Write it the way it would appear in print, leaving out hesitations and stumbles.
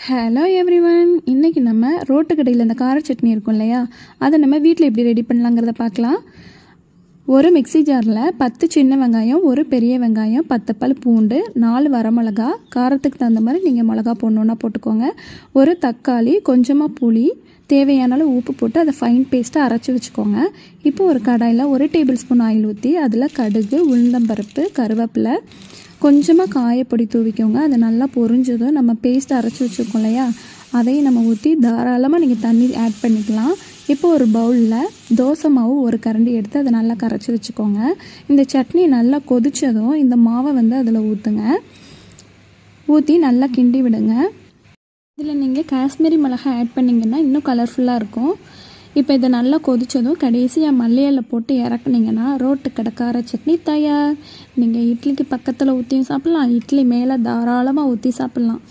Hello everyone, இன்றைக்கி நம்ம road கடையில் இந்த கார சட்னி இருக்கும் இல்லையா, அதை நம்ம வீட்டில் எப்படி ரெடி பண்ணலாங்கிறத பார்க்கலாம். ஒரு மிக்ஸி ஜாரில் 10 சின்ன வெங்காயம், ஒரு பெரிய வெங்காயம், 10 பல் பூண்டு, 4 வரமிளகா, காரத்துக்கு தகுந்த மாதிரி நீங்கள் மிளகா போடணுன்னா போட்டுக்கோங்க, ஒரு தக்காளி, கொஞ்சமாக புளி, தேவையான அளவு உப்பு போட்டு அதை ஃபைன் பேஸ்ட்டாக அரைச்சி வச்சுக்கோங்க. இப்போ ஒரு கடாயில் 1 டேபிள் ஸ்பூன் ஆயில் ஊற்றி அதில் கடுகு, உளுந்தம்பருப்பு, கருவேப்பிலை, கொஞ்சமாக காயப்பொடி தூவிக்கோங்க. அது நல்லா பொரிஞ்சதும் நம்ம பேஸ்ட் அரைச்சி வச்சுருக்கோம் இல்லையா, அதையும் நம்ம ஊற்றி தாராளமாக நீங்கள் தண்ணி ஆட் பண்ணிக்கலாம். இப்போ ஒரு பவுலில் தோசை மாவு ஒரு கரண்டி எடுத்து அதை நல்லா கரைச்சி வச்சுக்கோங்க. இந்த சட்னி நல்லா கொதித்ததும் இந்த மாவை அதில் ஊற்றுங்க. ஊற்றி நல்லா கிண்டி விடுங்க. இதில் நீங்கள் காஷ்மீரி மிளகாய் ஆட் பண்ணிங்கன்னா இன்னும் கலர்ஃபுல்லாக இருக்கும். இப்போ இதை நல்லா கொதித்ததும் கடைசியாக மல்லியில் போட்டு இறக்குனீங்கன்னா ரோட்டு கடை கார சட்னி தயார். நீங்கள் இட்லிக்கு பக்கத்தில் ஊற்றியும் சாப்பிட்லாம், இட்லி மேலே தாராளமாக ஊற்றி சாப்பிட்லாம்.